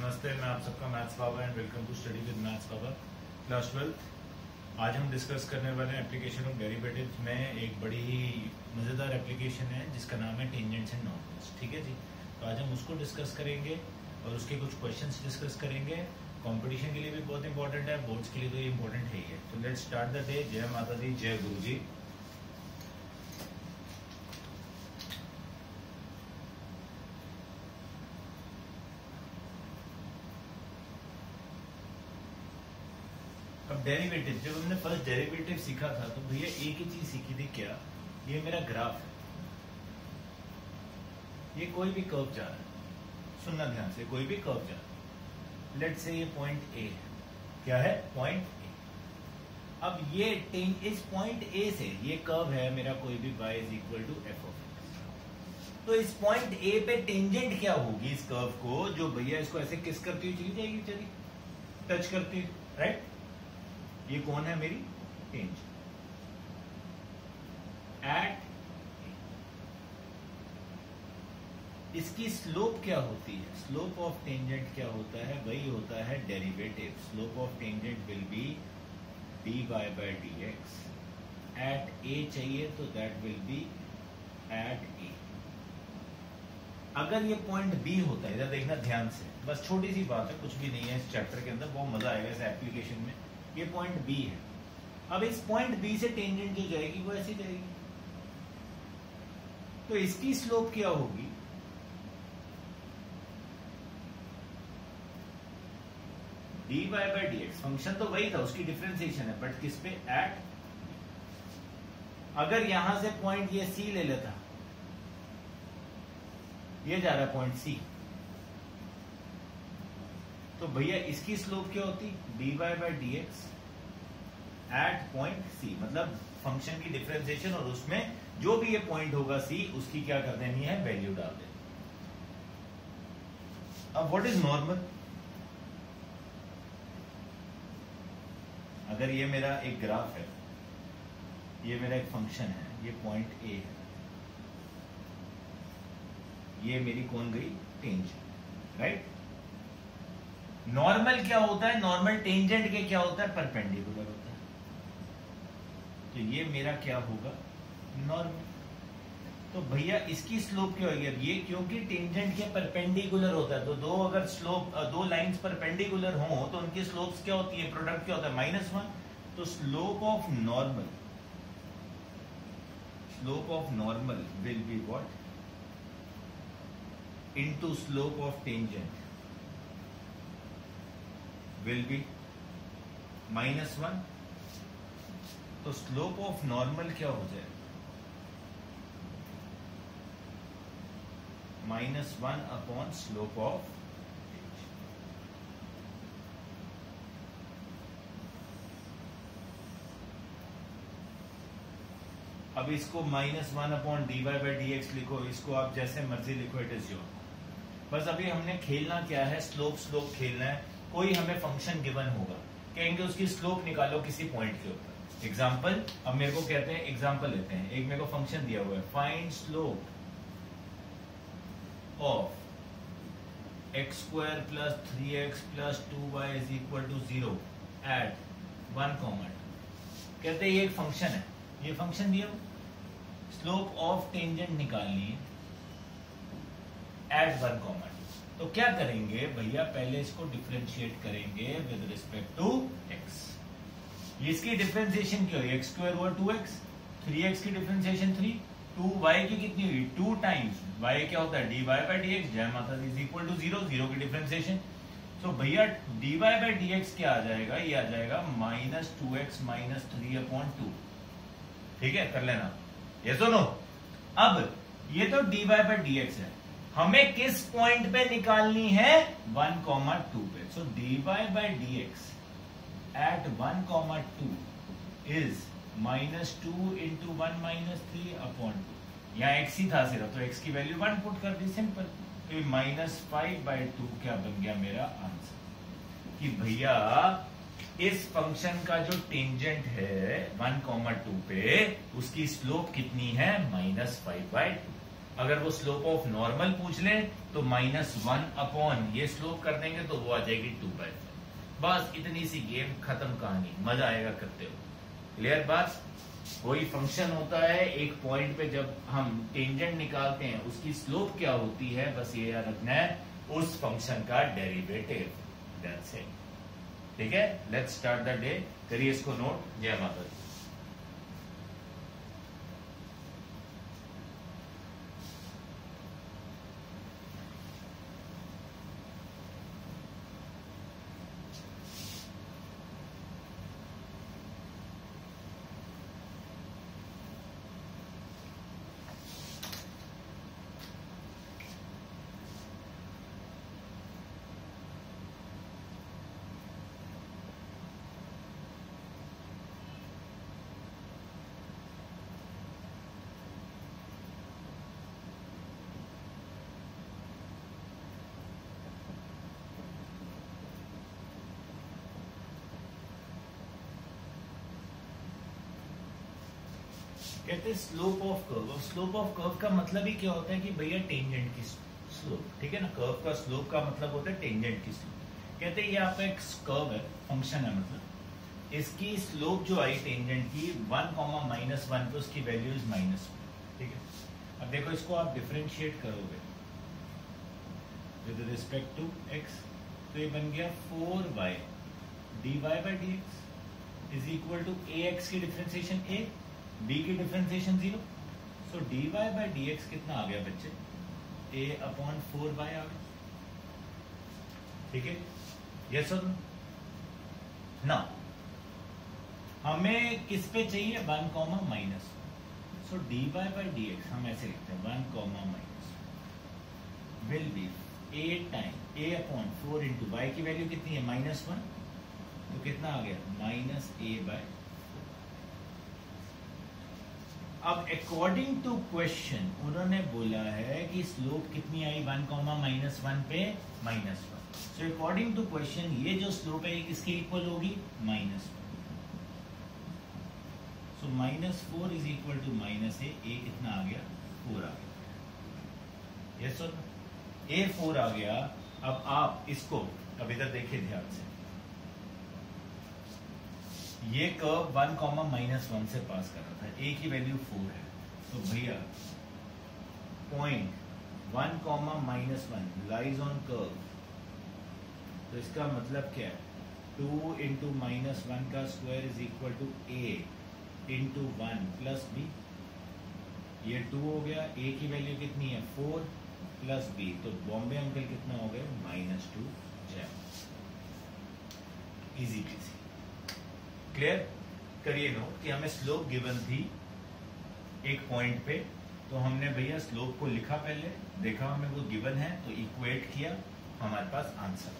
नमस्ते, मैं आप सबका maths Baba and welcome to study with maths Baba class 12। आज हम डिस्कस करने वाले हैं एप्लीकेशन ऑफ डेरिवेटिव्स में एक बड़ी ही मज़ेदार एप्लीकेशन है जिसका नाम है टेंजेंट्स एंड नॉर्मल्स। ठीक है जी, तो आज हम उसको डिस्कस करेंगे और उसके कुछ क्वेश्चंस डिस्कस करेंगे। कंपटीशन के लिए भी बहुत इंपॉर्टेंट है, बोर्ड्स के लिए तो ये इंपॉर्टेंट है ही है। तो लेट्स स्टार्ट द डे। जय माता दी, जय गुरु जी। अब डेरिवेटिव, जब हमने फर्स्ट डेरिवेटिव सीखा था तो भैया एक ही चीज सीखी थी, क्या? ये मेरा ग्राफ है, ये कोई भी कर्व जा रहा है, सुनना ध्यान से, कोई भी कर्व जा रहा है। लेट्स से ये पॉइंट ए है, क्या है? Point A. अब ये इस पॉइंट ए से ये कर्व है मेरा, कोई भी y is equal to f of x. तो इस पॉइंट ए पे टेंजेंट क्या होगी इस कर्व को, जो भैया इसको ऐसे किस करती हुई चली जाएगी, चलिए टच करती हुई, राइट? ये कौन है? मेरी टेंजेंट एट। इसकी स्लोप क्या होती है? स्लोप ऑफ टेंजेंट क्या होता है? वही होता है derivative. Slope of tangent will be dy by dx। At a चाहिए तो that will be at a। अगर ये पॉइंट b होता है, इधर देखना ध्यान से, बस छोटी सी बात है, कुछ भी नहीं है इस चैप्टर के अंदर, बहुत मजा आएगा इस एप्लीकेशन में। ये पॉइंट B है। अब इस पॉइंट B से टेंजेंट जो जाएगी वो ऐसी जाएगी, तो इसकी स्लोप क्या होगी? dy by dx। फंक्शन तो वही था, उसकी डिफरेंशिएशन है, बट किस पे? एट। अगर यहां से पॉइंट ये C ले लेता, ये जा रहा है पॉइंट C, तो भैया इसकी स्लोप क्या होती? dy by dx at point C। मतलब फंक्शन की डिफरेंशिएशन और उसमें जो भी ये पॉइंट होगा C, उसकी क्या कर देनी है? वैल्यू डाल देनी। अब व्हाट इज नॉर्मल? अगर ये मेरा एक ग्राफ है, ये मेरा एक फंक्शन है, ये पॉइंट A है, ये मेरी कौन गई? Tangent, right? नॉर्मल क्या होता है? नॉर्मल टेंजेंट के क्या होता है? परपेंडिकुलर होता है। तो ये मेरा क्या होगा? नॉर्मल। तो भैया इसकी स्लोप क्या होगी? अब ये क्योंकि टेंजेंट के परपेंडिकुलर होता है, तो दो लाइंस परपेंडिकुलर हो तो उनकी स्लोप्स क्या होती है? प्रोडक्ट क्या होता है? -1। तो slope of normal will be what? Into slope of tangent will be -1। तो स्लोप ऑफ नॉर्मल क्या हो जाए? -1 अपॉन स्लोप ऑफ। अब इसको -1 अपॉन dy by dx लिखो, इसको आप जैसे मर्जी लिखो, इट इज योर। बस अभी हमने खेलना क्या है? स्लोप खेलना है। कोई हमें फंक्शन गिवन होगा, कहेंगे उसकी स्लोप निकालो किसी पॉइंट के ऊपर। एग्जांपल, अब मेरे को कहते हैं, एग्जांपल लेते हैं, एक मेरे को फंक्शन दिया हुआ है, find slope of x² + 3x + 2y is equal to 0 at 1, कहते हैं ये एक फंक्शन है, ये फंक्शन दिया हुआ, स्लोप ऑफ टेंजेंट निकालनी है एट 1, तो क्या करेंगे भैया? पहले इसको डिफरेंशिएट करेंगे विद रिस्पेक्ट टू x। इसकी डिफरेंशिएशन क्या हुई? x² हुआ 2x, 3x की डिफरेंशिएशन 3, 2y की कितनी हुई? 2 टाइम्स y क्या होता है? dy by dx। जय माता दी, इज इक्वल टू 0, 0 की डिफरेंशिएशन। तो भैया dy by dx क्या आ जाएगा? ये आ जाएगा -2x - 3/2। ठीक है, कर लेना, ये सुनो। अब ये तो dy by dx है, हमें किस पॉइंट पे निकालनी है? 1, 2 पे। So dy by dx at 1, 2 is -2 × 1 - 3/2। यहाँ x ही था सिर्फ, तो x की वैल्यू 1 पुट कर दी, सिंपल। तो -5/2 क्या बन गया मेरा आंसर? कि भैया इस फंक्शन का जो टेंजेंट है 1, 2 पे, उसकी स्लोप कितनी है? -5/2। अगर वो स्लोप ऑफ नॉर्मल पूछ ले तो -1 अपॉन ये स्लोप कर देंगे तो वो आ जाएगी 2/4। बस इतनी सी गेम, खत्म कहानी, मजा आएगा करते हो। क्लियर बात? वही फंक्शन होता है एक पॉइंट पे जब हम टेंजेंट निकालते हैं उसकी स्लोप क्या होती है, बस ये याद रखना है, उस फंक्शन का डेरिवेटिव। That's it. ठीक है, लेट्स स्टार्ट द डे। करिए इसको नोट। जय माता दी। कहते हैं स्लोप ऑफ कर्व। और स्लोप ऑफ कर्व का मतलब ही क्या होता है कि भैया टेंजेंट की स्लोप। ठीक है ना, कर्व का स्लोप का मतलब होता है टेंजेंट की स्लोप। कहते हैं ये आपका एक कर्व है, फंक्शन है, मतलब इसकी स्लोप जो आई टेंजेंट की 1, -1 पे उसकी वैल्यू इज -1। ठीक है, अब देखो इसको आप डिफरेंशिएट करोगे विद रिस्पेक्ट टू x, तो ये बन गया 4y dy/dx is equal to ax की डिफरेंशिएशन a, b की डिफरेंशिएशन 0। सो dy/dx कितना आ गया बच्चे? a/4y आ गया। ठीक है, यस और ना? हमें किस पे चाहिए? 1, -1। सो dy/dx हम ऐसे लिखते हैं 1, will be a time a/4 into y की वैल्यू कितनी है? -1। तो कितना आ गया? -a/4। अब अकॉर्डिंग टू क्वेश्चन उन्होंने बोला है कि स्लोप कितनी आई 1, -1 पे? -1। सो अकॉर्डिंग टू क्वेश्चन ये जो स्लोप है ये किसके इक्वल होगी? -1। सो -4 इज इक्वल टू -a कितना आ गया? 4 आ गया। यस सर, a4 आ गया। अब आप इसको अब इधर देखिए ध्यान से, ये कर्व 1, -1 से पास कर रहा था, a की वैल्यू 4 है। तो भैया पॉइंट 1, -1 लाइज ऑन कर्व, तो इसका मतलब क्या है? 2 इंटू -1 का square is equal to a into 1 plus b। ये 2 हो गया, a की वैल्यू कितनी है? 4 प्लस b, तो बॉम्बे अंकल कितना हो गया? -2 जैम। Easy PG. क्लियर? करिए नोट कि हमें स्लोप गिवन थी एक पॉइंट पे, तो हमने भैया स्लोप को लिखा, पहले देखा हमें वो गिवन है तो इक्वेट किया, हमारे पास आंसर।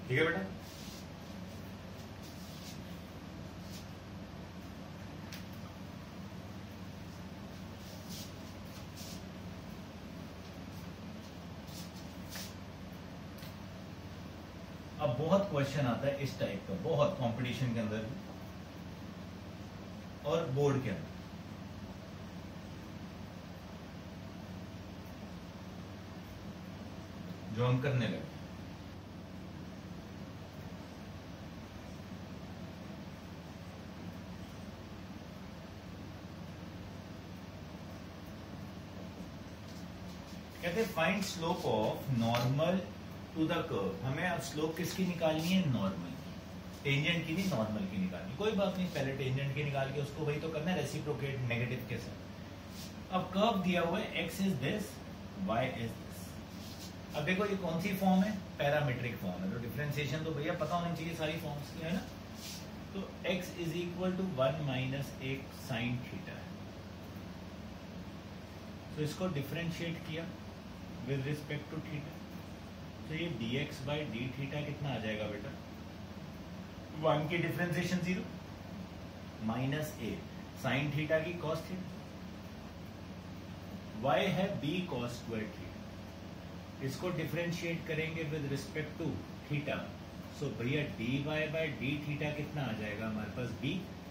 ठीक है बेटा? अब बहुत क्वेश्चन आता है इस टाइप का, बहुत कंपटीशन के अंदर और बोर्ड के अंदर। जो हम करने लगे, कहते हैं find slope of normal to the curve. हमें अब स्लोप किसकी निकालनी है? नॉर्मल की, टेंजेंट की नहीं, नॉर्मल की निकालनी। कोई बात नहीं, पहले टेंजेंट की निकाल के उसको वही तो करना है, रेसिप्रोकेट नेगेटिव के साथ। अब कर्व दिया हुआ है, x is this, y is this. अब देखो ये कौन सी फॉर्म है? पैरामीट्रिक फॉर्म है, तो डिफरेंशिएशन तो भैया पता होनी चाहिए सारी फॉर्म्स की, है ना? तो x is equal to 1 - 1 sin theta है। तो इसको डिफरेंशिएट किया विद रिस्पेक्ट टू थीटा, तो ये dx/d थीटा कितना आ जाएगा बेटा? 1 की डिफरेंशिएशन 0 -a sin थीटा की cos थीटा, y है b cos स्क्वायर थीटा। इसको डिफरेंशिएट करेंगे विद रिस्पेक्ट टू थीटा, सो भैया dy/d थीटा कितना आ जाएगा हमारे पास? b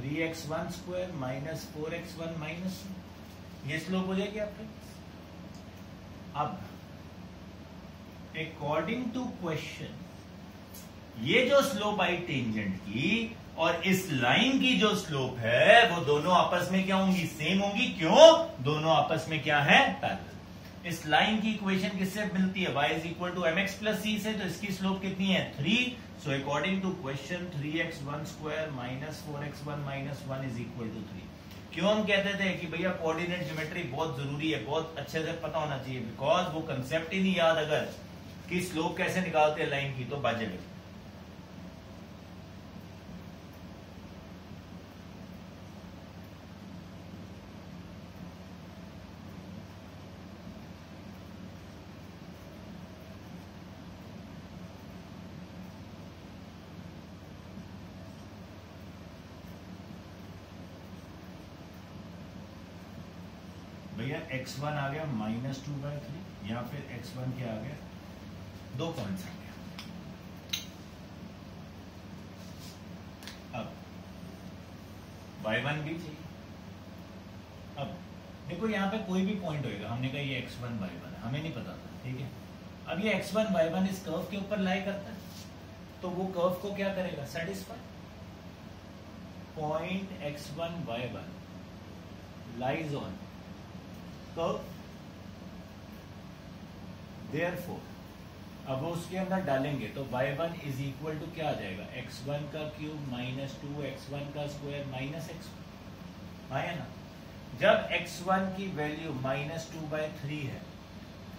3x1² minus 4x1 minus, ये स्लोप हो जाएगी आपके। अब अकॉर्डिंग टू क्वेश्चन ये जो स्लोप आई टेंजेंट की और इस लाइन की जो स्लोप है वो दोनों आपस में क्या होंगी, सेम होंगी। क्यों? दोनों आपस में क्या है, पैरेलल। इस लाइन की इक्वेशन किससे मिलती है, y is equal to mx plus c से, तो इसकी स्लोप कितनी है 3। So according to question 3x1² minus 4x1 minus 1 is equal to 3। क्यों हम कहते थे कि भैया कोऑर्डिनेट ज्योमेट्री बहुत जरूरी है, बहुत अच्छे से पता होना चाहिए, बिकॉज वो कंसेप्ट ही नहीं याद अगर कि स्लोप कैसे निकालते हैं लाइन की, तो बाजे में। भैया x1 आ गया -2/3 या फिर x1 क्या आ गया, 2 पॉइंट्स आ गया। अब y1 भी चाहिए। अब देखो यहाँ पे कोई भी पॉइंट होएगा, हमने कहा ये x1 y1 है, हमें नहीं पता था, ठीक है। अब ये x1 y1 इस कर्व के ऊपर लाई करता है, तो वो कर्व को क्या करेगा, satisfy. Point x1 y1 lies on curve, therefore अब वो उसके अंदर डालेंगे तो y1 इज इक्वल टू क्या आ जाएगा, x1 का क्यूब माइनस 2x1 का स्क्वायर माइनस x1 आया ना। जब x1 की वैल्यू -2/3 है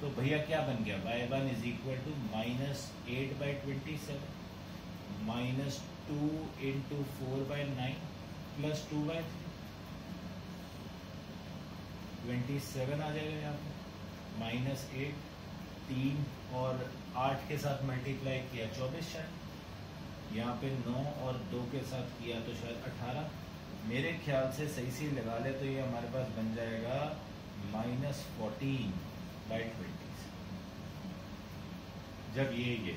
तो भैया क्या बन गया, y1 is equal to -8/27 -2 × 4/9 plus 2/3 27 आ जाएगा यहाँ पे, -8 3 और 8 के साथ मल्टीप्लाई किया 24 शायद, यहाँ पे 9 और 2 के साथ किया तो शायद 18। मेरे ख्याल से सही से लगा ले तो ये हमारे पास बन जाएगा -14/20। जब ये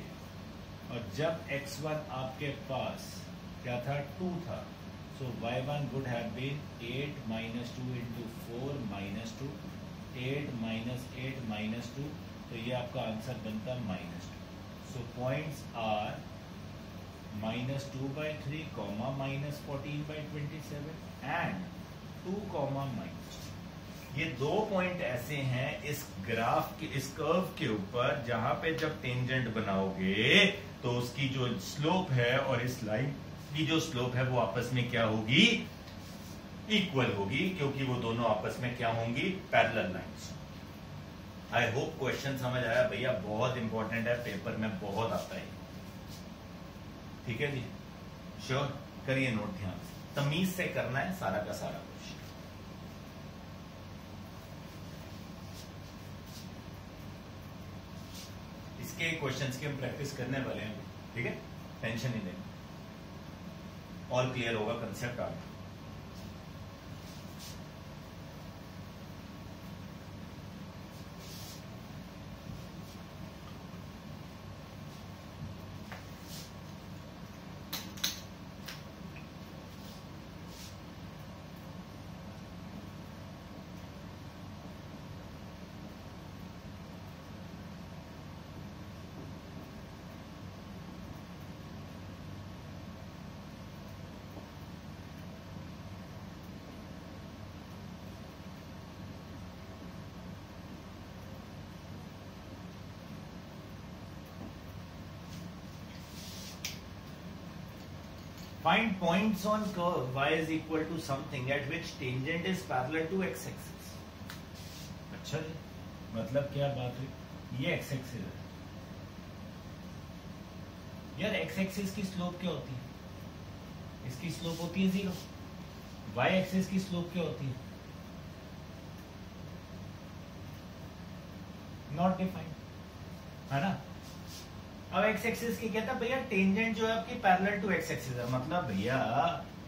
और जब x1 आपके पास क्या था, 2 था, so y1 would have been 8 - 2 × 4 -2, 8 - 8 -2, तो ये आपका आंसर बनता -2। सो पॉइंट्स आर -2/3, -14/27 एंड 2, ये 2 पॉइंट ऐसे हैं इस ग्राफ के, इस कर्व के ऊपर, जहां पे जब टेंजेंट बनाओगे तो उसकी जो स्लोप है और इस लाइन की जो स्लोप है वो आपस में क्या होगी, इक्वल होगी, क्योंकि वो दोनों आपस में क्या होंगी, parallel lines. I hope question समझ आया भैया, बहुत इंपॉर्टेंट है, पेपर में बहुत आता है, ठीक है जी। श्योर करिए नोट, ध्यान से तमीज से करना है सारा का सारा क्वेश्चन। इसके क्वेश्चंस की हम प्रैक्टिस करने वाले हैं, ठीक है, टेंशन नहीं लेना, और क्लियर होगा कंसेप्ट आपका। Find points on curve y is equal to something at which tangent is parallel to x axis। अच्छा जी, मतलब क्या बात हुई, ये x axis है यार, x axis की स्लोप क्या होती है, इसकी स्लोप होती है 0। y axis की स्लोप क्या होती है, नॉट डिफाइंड, है ना। अब x एक्सिस की कहता भैया टेंजेंट जो है आपकी पैरेलल टू x एक्सिस है, मतलब भैया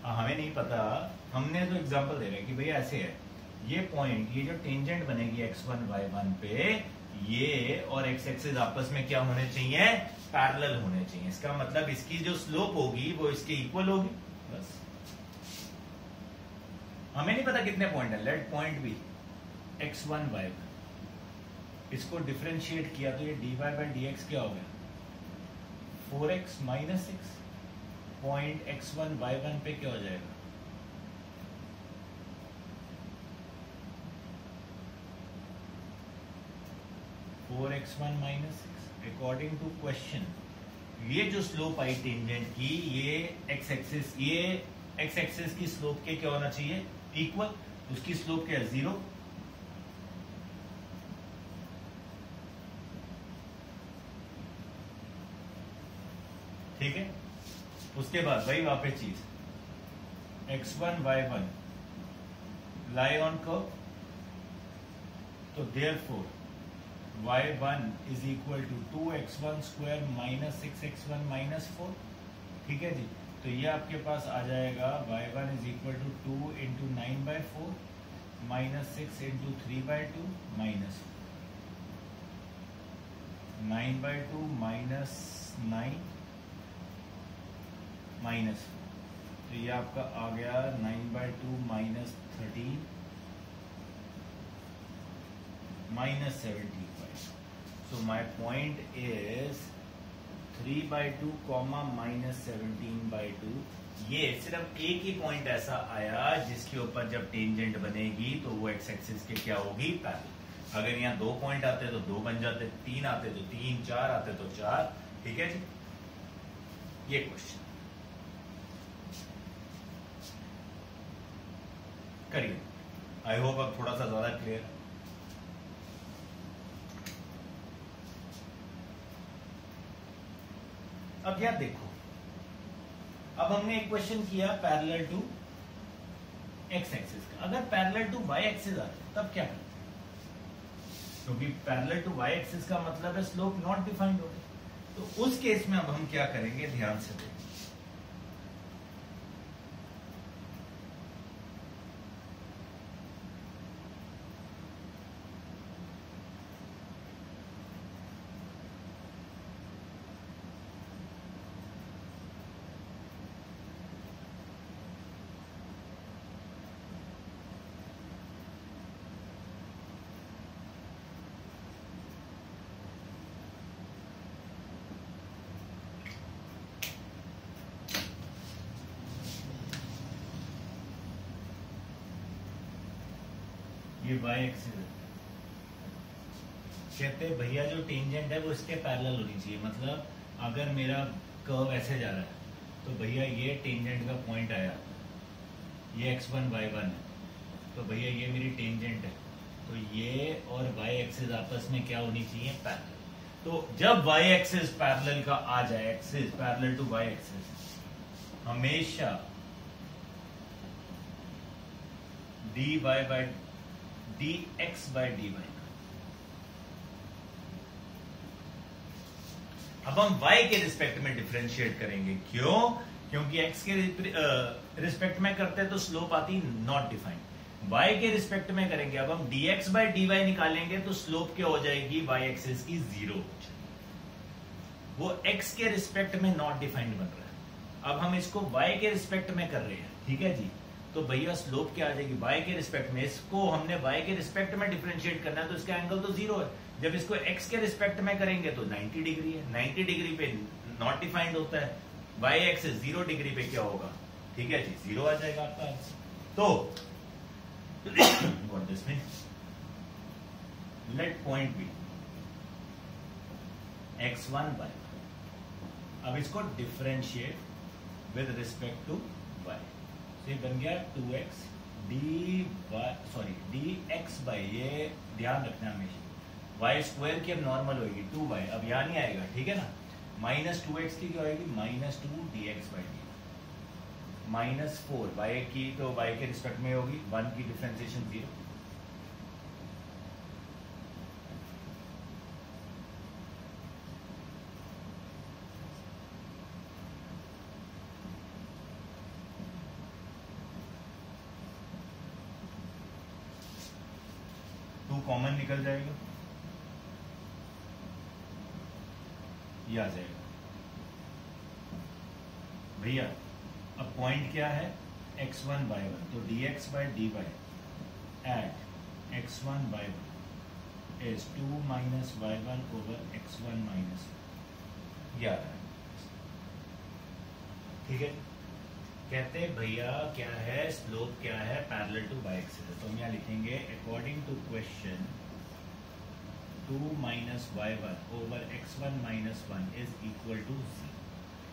हमें नहीं पता, हमने तो एग्जांपल दे रहे हैं कि भैया ऐसे है, ये पॉइंट, ये जो टेंजेंट बनेगी x1 y1 पे, ये और x एक्सिस आपस में क्या होने चाहिए, पैरेलल होने चाहिए। इसका मतलब इसकी जो स्लोप होगी वो इसके इक्वल होगी, बस। हमें नहीं पता कितने पॉइंट है, late point be x1 y1, इसको डिफरेंशिएट किया तो ये dy बाई dx क्या हो गया 4x minus 6, point x1 y1 पे क्या हो जाएगा 4x1 minus 6। According to question ये जो स्लोप आई टेंजेंट की, ये x एक्सिस की स्लोप के क्या होना चाहिए इक्वल, उसकी स्लोप क्या है 0। ठीक है, उसके बाद वही वापस चीज x1 y1 lie on curve, तो therefore y1 is equal to 2x1 square minus 6x1 minus 4। ठीक है जी, तो ये आपके पास आ जाएगा y1 is equal to 2 into 9/4 minus 6 into 3/2 minus 9/2 minus 9 minus 4, तो ये आपका आ गया 9/2 minus 13 minus 75। So my point is 3/2 comma minus 17/2। ये सिर्फ एक ही पॉइंट ऐसा आया जिसके ऊपर जब टेंजेंट बनेगी तो वो एक्स एक्सिस के क्या होगी पैरेलल। अगर यहाँ 2 पॉइंट आते तो 2 बन जाते, 3 आते तो 3, 4 आते तो 4। ठीक है जी, ये क्वेश्चन करिए। आई होप अब थोड़ा सा ज्यादा क्लियर। अब यार देखो, अब हमने एक क्वेश्चन किया पैरेलल टू एक्स एक्सिस का। अगर पैरेलल टू वाई एक्सिस आता तब क्या करते हैं, क्योंकि पैरेलल टू वाई एक्सिस का मतलब है स्लोप नॉट डिफाइंड हो गया। तो उस केस में अब हम क्या करेंगे, ध्यान से देखिए। ये वाई एक्सिस है, कहते हैं भैया जो टेंजेंट है वो इसके पैरेलल होनी चाहिए। मतलब अगर मेरा कर्व ऐसे जा रहा है तो भैया ये टेंजेंट का पॉइंट आया, ये x1 y1 है, तो भैया ये मेरी टेंजेंट है, तो ये और y एक्सिस आपस में क्या होनी चाहिए पैरेलल। तो जब y एक्सिस पैरेलल का आ जाए, axis parallel to y axis, हमेशा dy by dx by dy। अब हम y के रिस्पेक्ट में डिफरेंशिएट करेंगे। क्यों? क्योंकि x के रिस्पेक्ट में करते हैं तो स्लोप आती नॉट डिफाइंड, y के रिस्पेक्ट में करेंगे। अब हम dx बाय dy निकालेंगे तो स्लोप क्या हो जाएगी, y एक्सिस की 0 हो जाएगी। वो x के रिस्पेक्ट में नॉट डिफाइंड बन रहा है, अब हम इसको y के रिस्पेक्ट में कर रहे हैं। ठीक है जी, तो भैया स्लोप क्या आ जाएगी, y के रिस्पेक्ट में। इसको हमने y के रिस्पेक्ट में डिफरेंशिएट करना है तो इसका एंगल तो 0 है। जब इसको x के रिस्पेक्ट में करेंगे तो 90 डिग्री है, 90 डिग्री पे नॉट डिफाइंड होता है, y एक्सिस 0 डिग्री पे क्या होगा, ठीक है जी 0 आ जाएगा आपका आंसर। तो what this means, let point be x1 y, अब इसको differentiate with respect to y, तो ये बन गया 2x dx बाई, ये ध्यान रखना हमेशा, y स्क्वायर की अब नॉर्मल होगी 2y, अब यहां नहीं आएगा, ठीक है ना। माइनस 2x की क्या होगी, minus 2 dx by D, minus 4 y की तो y के रिस्पेक्ट में होगी, 1 की डिफरेंशिएशन 0। कॉमन निकल जाएगा, ये आ जाएगा भैया। अब पॉइंट क्या है, x1 y1, तो dx by dy at x1 y1 is 2 minus y1 over x1 minus 1, ये आ रहा है। ठीक है, कहते हैं भैया क्या है, स्लोप क्या है, पैरेलल टू y एक्सिस है। तो हम यहाँ लिखेंगे according to question 2 minus y1 over x1 minus 1 is equal to 0,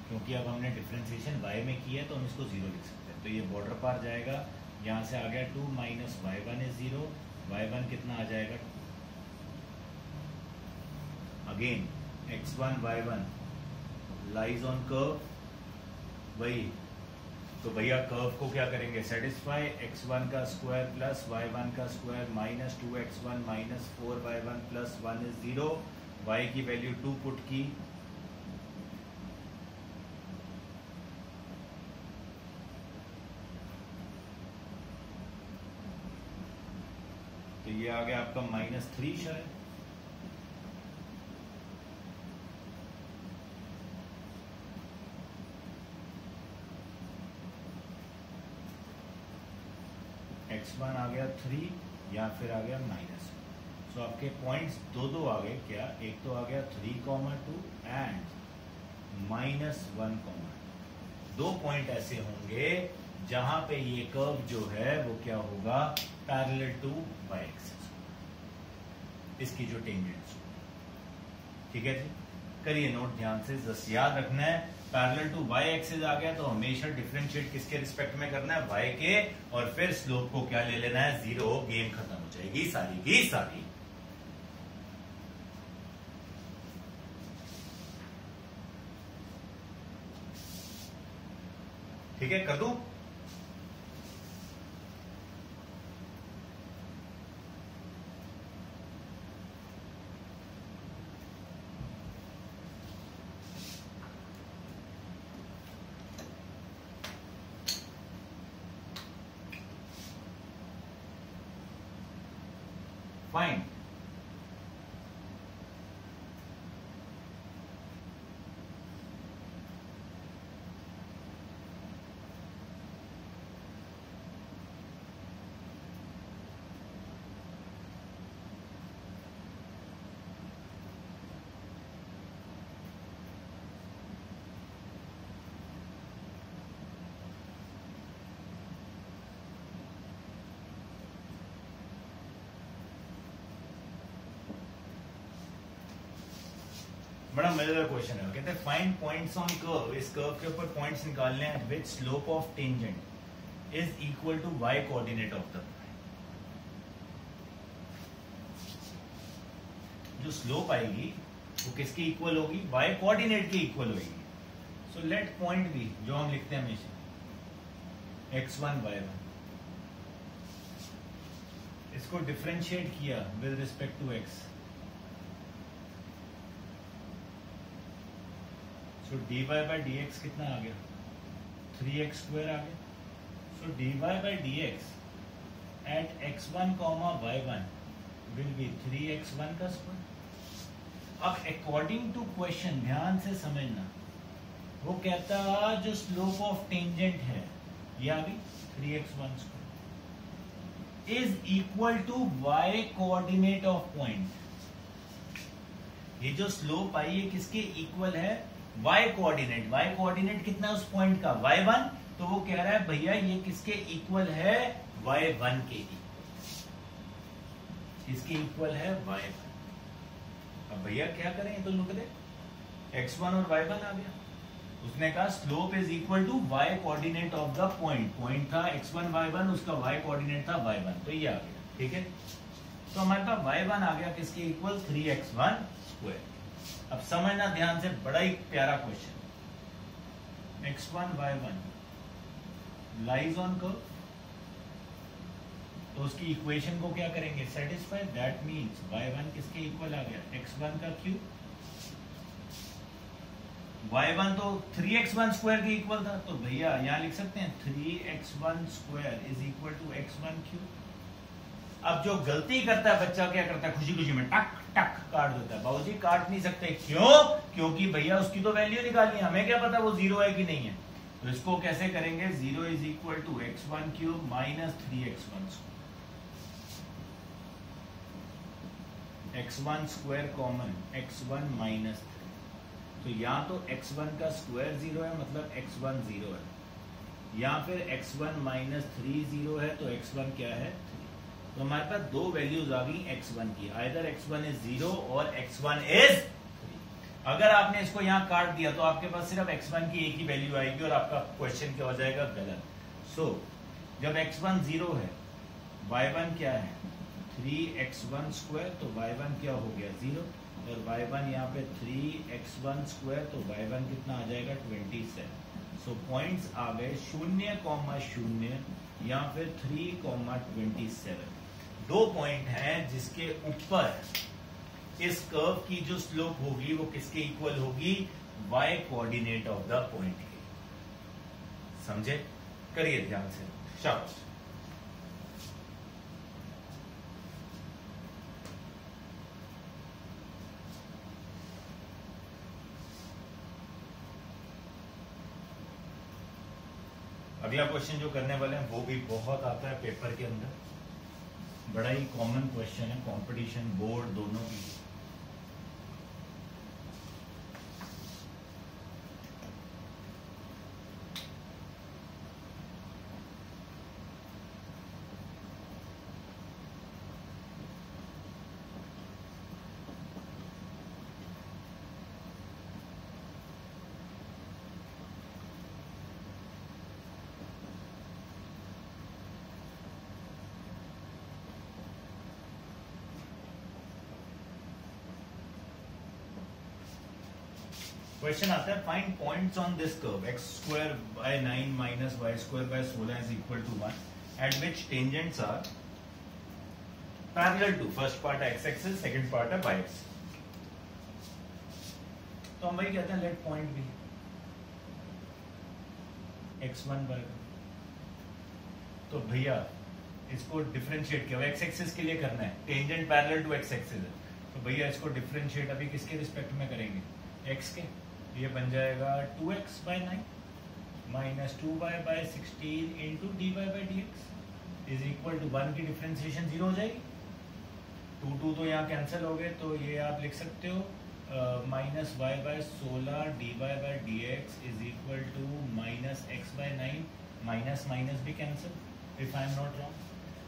क्योंकि अब हमने डिफरेंशिएशन y में की है तो हम इसको 0 लिख सकते हैं। तो ये बॉर्डर पार जाएगा, यहाँ से आ गया 2 minus y1 is 0, y1 कितना आ जाएगा, again x1 y1 lies on curve, वही तो भैया कर्व को क्या करेंगे, सेटिस्फाई, x1 का स्क्वायर प्लस y1 का square minus 2x1 minus 4y1 plus 1 is 0, y की वैल्यू 2 पुट की, तो ये आ गया आपका -3 शायद, x1 आ गया 3 या फिर आ गया -1। सो आपके पॉइंट्स दो आ गए क्या, एक तो आ गया 3,2 एंड -1,2। दो पॉइंट ऐसे होंगे जहां पे ये कर्व जो है वो क्या होगा, पैरेलल टू y एक्सिस, इसकी जो टेंजेंट्स। ठीक है जी, करिए नोट ध्यान से, जस्ट याद रखना है पैरेलल टू y एक्सिस आ गया तो हमेशा डिफरेंशिएट किसके रिस्पेक्ट में करना है, y के, और फिर स्लोप को क्या ले लेना है, 0, गेम खत्म हो जाएगी सारी की सारी। ठीक है, कर दूं? फाइन, बड़ा मजेदार क्वेश्चन है। कहते हैं फाइंड पॉइंट्स ऑन कर्व, इस कर्व के ऊपर पॉइंट्स निकालने हैं which slope of tangent is equal to y coordinate of the, जो स्लोप आएगी वो किसकी इक्वल होगी, y कोऑर्डिनेट की इक्वल होगी। सो लेट पॉइंट भी जो हम लिखते हैं हमेशा x1 y1, इसको डिफरेंशिएट किया विद रिस्पेक्ट टू x, तो dy by dx कितना आ गया, 3x स्क्वायर आ गया। So dy by dx at x1, y1 will be 3x1 का स्क्वायर। अब अकॉर्डिंग टू क्वेश्चन ध्यान से समझना, वो कहता जो स्लोप ऑफ टेंजेंट है ये आ गई 3x1 square is equal to y coordinate of point. ये जो स्लोप आई है किसके इक्वल है, y कोऑर्डिनेट। y कोऑर्डिनेट कितना है उस पॉइंट का, y1, तो वो कह रहा है भैया ये किसके इक्वल है, y1 के किसके इक्वल है, y1। अब भैया क्या करें, तो लोग x1 और y1 आ गया। उसने कहा slope is equal to y coordinate of the point, point था x1 y1, उसका y कोऑर्डिनेट था y1, तो ये आ गया। ठीक है, तो हमारे पास y1 आ गया किसके इक्वल, 3x1 स्क्वायर। अब समझना ध्यान से, बड़ा ही प्यारा question, x1 y1 lies on curve, तो उसकी इक्वेशन को क्या करेंगे, सेटिस्फाई, दैट मींस y1 किसके इक्वल आ गया, x1 का क्यूब, y1 तो 3x1 स्क्वायर के इक्वल था, तो भैया यहां लिख सकते हैं 3x1 square is equal to x1 cube. अब जो गलती करता है बच्चा, क्या करता है, खुशी खुशी में टक टक काट देता है। बाबूजी काट नहीं सकते, क्यों, क्योंकि भैया उसकी तो वैल्यू निकालनी है, हमें क्या पता वो 0 है कि नहीं है। तो इसको कैसे करेंगे, 0 is equal to x1 cube minus 3x1 x1 square common x1 minus 3। तो या तो x1 का स्क्वायर 0 है मतलब x1 0 है, या फिर x1 माइनस 3 0 है तो x1 क्या है 3। तो हमारे पास दो वैल्यूज आ गई x1 की, आइदर x1 इज 0 और x1 इज 3। अगर आपने इसको यहाँ काट दिया तो आपके पास सिर्फ x1 की एक ही वैल्यू आएगी और आपका क्वेश्चन क्या हो जाएगा, गलत। सो जब x1 0 है, y1 क्या है 3x1 स्क्वायर, तो y1 क्या हो गया 0, और y1 यहाँ पे 3x1 स्क्वायर, तो y1 कितना आ जाएगा 27। सो पॉइंट्स आ गए 0,0 या फिर 3,27। दो पॉइंट हैं जिसके ऊपर इस कर्व की जो स्लोप होगी वो किसके इक्वल होगी, y coordinate of the point के। समझे, करिए ध्यान से, शाबाश। अगला क्वेश्चन जो करने वाले हैं वो भी बहुत आता है पेपर के अंदर, बड़ा ही कॉमन क्वेश्चन है, कंपटीशन बोर्ड दोनों की। क्वेश्चन आता है find points on this curve x square by 9 minus y square by 16 is equal to 1 at which tangents are parallel to, first part है x एक्सिस, सेकंड पार्ट है y axis. तो हम वही कहते हैं लेट पॉइंट भी x1 बराबर, तो भैया इसको डिफरेंशिएट किया, x एक्सिस के लिए करना है, tangent parallel to x axis है, तो भैया इसको डिफरेंशिएट अभी किसके रिस्पेक्ट में करेंगे, x के। ये बन जाएगा 2x by 9 minus 2y by 16 into dy by dx is equal to 1 की डिफरेंशिएशन 0 हो जाएगी। 2 तो यहाँ कैंसिल हो गए, तो ये आप लिख सकते हो minus y by 16 dy by dx is equal to minus x by 9, minus minus भी cancel if I am not wrong.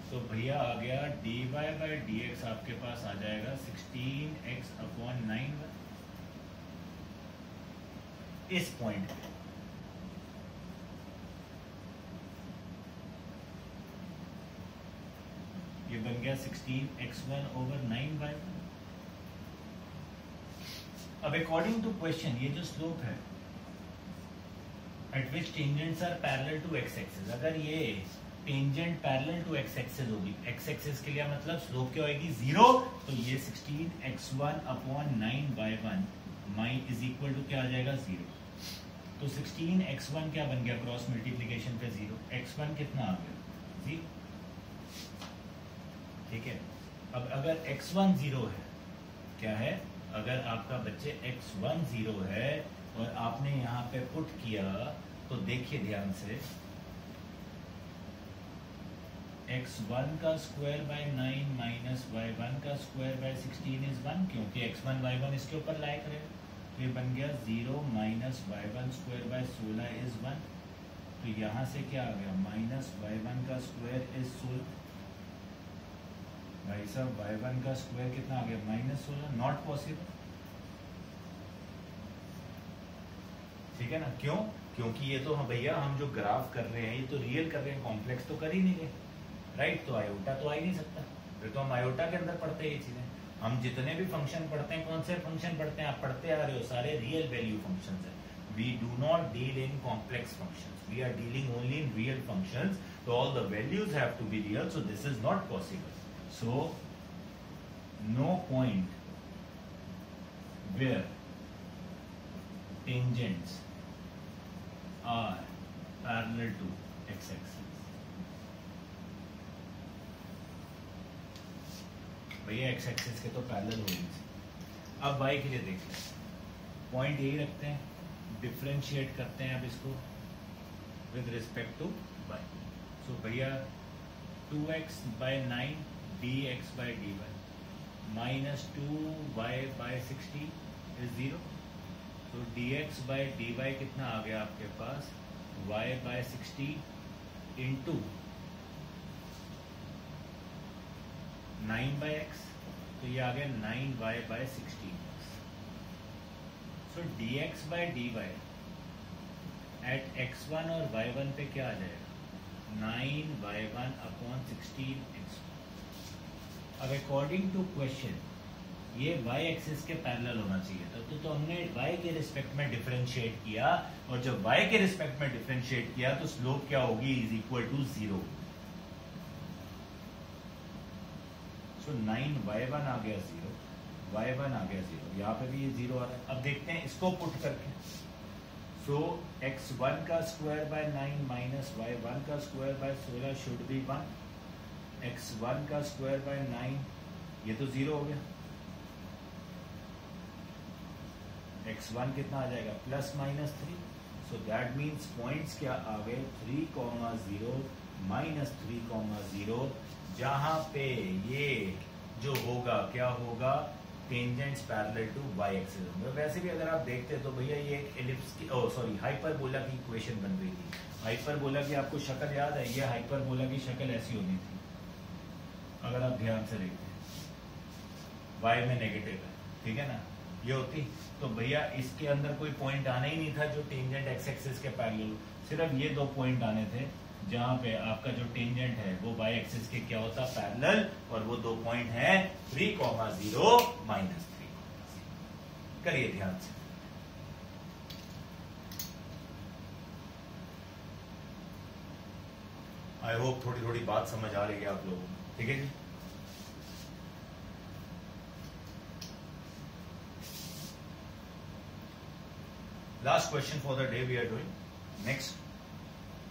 तो भैया आ गया dy बाय dx आपके पास आ जाएगा 16x अपॉन 9 इस पॉइंट पे। ये बन गया 16x1 ओवर 9y। अब अकॉर्डिंग टू क्वेश्चन ये जो स्लोप है at which tangents are parallel to x axis, अगर ये tangent parallel to x axis होगी, x एक्सिस के लिए मतलब स्लोप क्या होगी 0, तो ये 16x1 upon 9y1 my is equal to क्या आ जाएगा 0। तो 16x1 क्या बन गया, क्रॉस मल्टीप्लीकेशन पे 0, x1 कितना आ गया 0। ठीक है, अब अगर x1 0 है, क्या है, अगर आपका बच्चे x1 0 है और आपने यहाँ पे पुट किया, तो देखिए ध्यान से, x1 का स्क्वायर बाय 9 माइनस y1 का स्क्वायर बाय 16 इज 1, क्योंकि x1 y1 इसके ऊपर लाया करेगा। तो ये बन गया 0 minus y1 square by 16 is 1। तो यहाँ से क्या आ गया, माइनस y1 का स्क्वायर इज 16। भाई साहब y1 का स्क्वायर कितना आ गया, माइनस 16, नॉट पॉसिबल। ठीक है ना, क्यों, क्योंकि ये तो हम भैया हम जो ग्राफ कर रहे हैं ये तो रियल कर रहे हैं, कॉम्प्लेक्स तो कर ही नहीं रहे, राइट। तो आयोटा तो आ ही नहीं सकता, फिर तो हम आयोटा के अंदर पढ़ते हैं ये चीजें। हम जितने भी फंक्शन पढ़ते हैं, कौन से फंक्शन पढ़ते हैं, आप पढ़ते आ रहे हो, सारे रियल वैल्यू फंक्शंस हैं। We do not deal in complex functions. We are dealing only in real functions. So all the values have to be real. So this is not possible. So no point where tangents are parallel to x-axis. भैया x axis के तो parallel हो गई। अब y के लिए देख लें, पॉइंट यही रखते हैं, डिफरेंशिएट करते हैं अब इसको, विद रिस्पेक्ट टू y. सो भैया 2x by 9 dx by dy minus 2y by 60 is 0. तो dx by dy कितना आ गया आपके पास y by 60 into 9 by x, तो ये आ गया 9y by 16. So dx by dy at x1 और y1 पे क्या आ जाएगा 9y1 अपॉन 16x. अब अकॉर्डिंग टू क्वेश्चन ये y एक्सिस के पैरेलल होना चाहिए था, तो हमने y के रिस्पेक्ट में डिफरेंशिएट किया, और जब y के रिस्पेक्ट में डिफरेंशिएट किया तो स्लोप क्या होगी is equal to 0. So 9y1 आ गया 0, y1 आ गया 0, यहाँ पे भी ये 0 आ रहा है. अब देखते हैं इसको पुट करके. सो x1 का स्क्वायर बाय 9 माइनस y1 का square by 16 should be 1. x1 का स्क्वायर बाय 9 ये तो 0 हो गया. x1 कितना आ जाएगा plus minus 3. So that means points क्या आ गए 3,0 माइनस 3,0, जहां पे ये जो होगा क्या होगा tangents parallel to y axis होंगे. वैसे भी अगर आप देखते तो भैया ये एक एलिप्स की हाइपरबोला की इक्वेशन बन रही थी. हाइपरबोला की आपको शक्ल याद है, ये हाइपरबोला की शक्ल ऐसी होनी थी अगर आप ध्यान से देखते y में नेगेटिव है, ठीक है ना, ये होती. तो भैया इसके अंदर कोई पॉइंट आना ही नहीं था जो टेंजेंट x एक्सिस के पैरेलल हो. सिर्फ ये दो पॉइंट आने थे जहां पे आपका जो टेंजेंट है वो y एक्सिस के क्या होता पैरेलल, और वो दो पॉइंट है 3,0 माइनस 3. करिए ध्यान से. आई होप थोड़ी थोड़ी बात समझ आ रही है आप लोगों को, ठीक है जी. Last question for the day we are doing. Next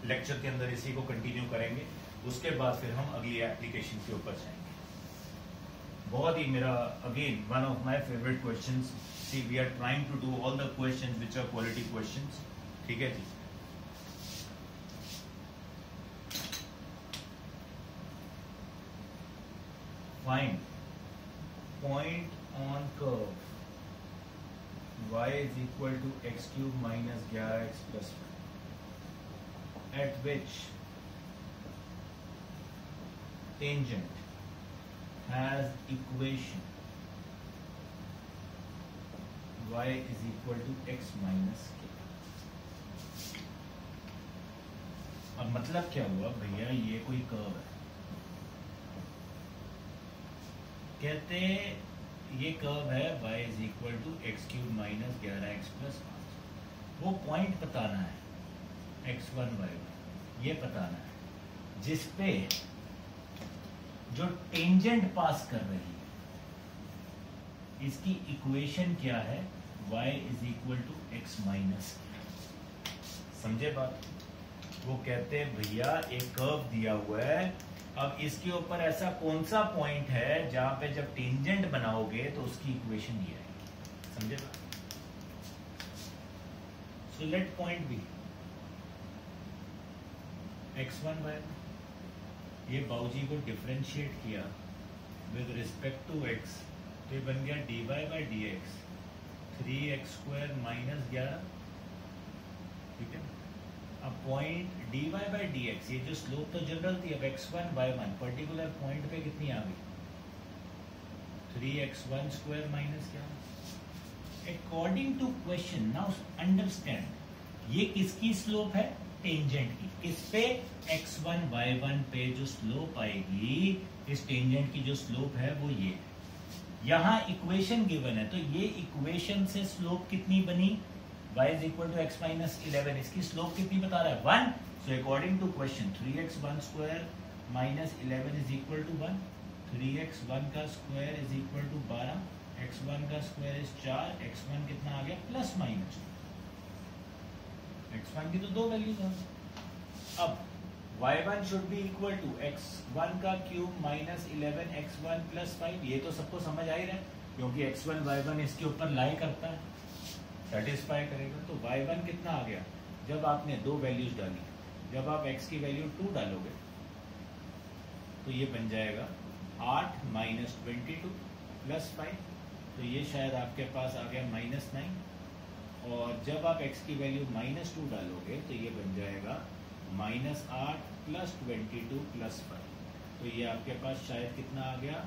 lecture के अंदर इसी को कंटिन्यू करेंगे, उसके बाद फिर हम अगली एप्लीकेशन के ऊपर जाएंगे. बहुत ही मेरा again one of my favourite questions. See we are trying to do all the questions which are quality questions, ठीक है जी. Find point on curve y is equal to x cube minus 11x plus 1 at which tangent has equation y is equal to x minus k. अब मतलब क्या हुआ भैया, ये कोई कर्व है, कहते ये कर्व है y is equal to x cube minus 11x plus 5. वो पॉइंट बताना है x1 y1, ये बताना है जिसपे जो टेंजेंट पास कर रही है, इसकी इक्वेशन क्या है y is equal to x minus. समझे बात. वो कहते हैं भैया एक कर्व दिया हुआ है, अब इसके ऊपर ऐसा कौन सा पॉइंट है जहां पे जब टेंजेंट बनाओगे तो उसकी इक्वेशन ये आएगी. समझे बात. So let point be x1 y1. ये बाऊजी को डिफरेंशिएट किया विद रिस्पेक्ट टू x, तो ये बन गया dy by dx 3x² minus 11, ठीक है. अब पॉइंट dy बाई dx, ये जो स्लोप तो जनरल थी, अब x1 y1 पर्टिकुलर पॉइंट पे कितनी आ गई 3x1² माइनस क्या. According to question now understand, ये किसकी स्लोप है टेंजेंट की. किस पे x1 y1 पे जो स्लोप आएगी, इस टेंजेंट की जो स्लोप है वो ये. यहां इक्वेशन गिवन है, तो ये इक्वेशन से स्लोप कितनी बनी y is equal to x minus 11. इसकी स्लोप कितनी बता रहा है 1. So according to question 3x1 square minus 11 is equal to 1. 3x1 का square is equal to 12. x1 का स्क्वायर is 4. x1 कितना आ गया प्लस माइनस. x1 की तो दो वैल्यूज हैं. अब y1 should be equal to x1 का क्यूब माइनस 11 x1 प्लस 5. ये तो सबको समझ आ ही रहा है क्योंकि x1 y1 इसके ऊपर लाई करता है, सेटिस्फाई करेगा. तो y1 कितना आ गया जब आपने दो वैल्यूज डाली जब आप x की वैल्यू 2 डालोगे तो ये बन जाएगा 8 माइनस 22 प्लस 5, तो ये शायद आपके पास आ गया -9, और जब आप x की वैल्यू -2 डालोगे तो ये बन जाएगा -8 प्लस 22 प्लस 5, तो ये आपके पास शायद कितना आ गया,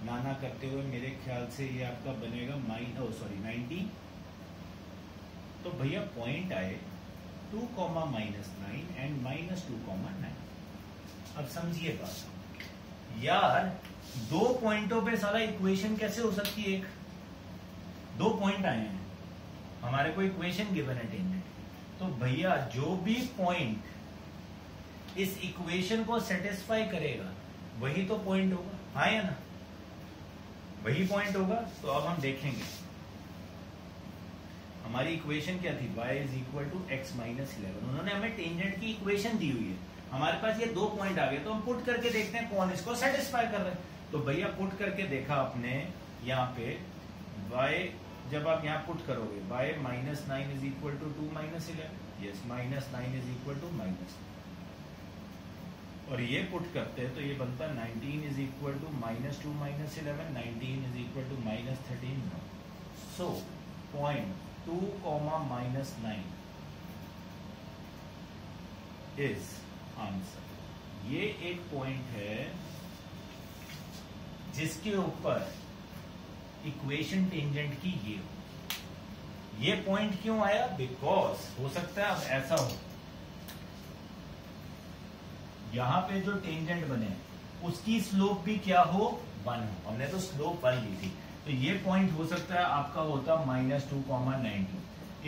नाना करते हुए मेरे ख्याल से ये आपका बनेगा 19। तो भैया पॉइंट आए 2, -9 एंड -2, 9। अब समझिए बात, यार दो पॉइंटों पे सारा इक्वेशन कैसे हो सकती है? दो पॉइंट आए हैं, हमारे को इक्वेशन गिवन है टेंजेंट, तो भैया जो भी पॉइंट इस इक्वेशन को सेटिस्फाई करेगा वही तो पॉइंट होगा, हाँ या ना? वही पॉइंट होगा। तो अब हम देखेंगे हमारी इक्वेशन क्या थी, y = x - 11। उन्होंने हमें टेंजेंट की इक्वेशन दी हुई है, हमारे पास ये दो पॉइंट आ गए, तो हम पुट करके देखते हैं कौन इसको सेटिस्फाई कर रहे हैं। तो भैया पुट करके देखा आपने, यहाँ पे y जब आप यहाँ पुट करोगे y - 9 = 2 - 11, यस -9 = -, और ये पुट करते हैं तो ये बनता है 19 = -2 - 11, 19 = -13। So point 2, -9 is answer. ये एक पॉइंट है जिसके ऊपर इक्वेशन टेंजेंट की ये हो। ये पॉइंट क्यों आया? बिकॉज हो सकता है अब ऐसा हो, यहां पे जो टेंजेंट बने उसकी स्लोप भी क्या हो, 1 हो। हमने तो स्लोप 1 ली थी, तो ये पॉइंट हो सकता है आपका होता -2, 19।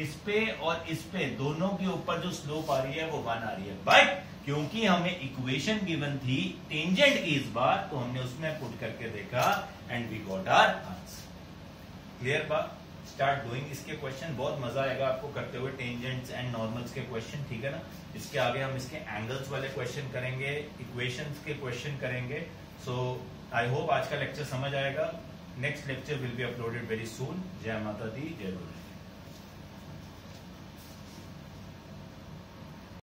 इस पे और इस पे दोनों के ऊपर जो स्लोप आ रही है वो 1 आ रही है, बट क्योंकि हमें इक्वेशन गिवन थी टेंजेंट की इस बार, तो हमने उसमें पुट करके देखा and we got our answer. Clear बात? स्टार्ट डूइंग इसके क्वेश्चन, बहुत मजा आएगा आपको करते हुए टेंजेंट्स एंड नॉर्मल्स के क्वेश्चन, ठीक है ना? इसके आगे हम इसके एंगल्स वाले क्वेश्चन करेंगे, इक्वेशंस के क्वेश्चन करेंगे। सो आई होप आज का लेक्चर समझ आएगा। Next lecture will be uploaded very soon. जय माता दी, जय गुरु।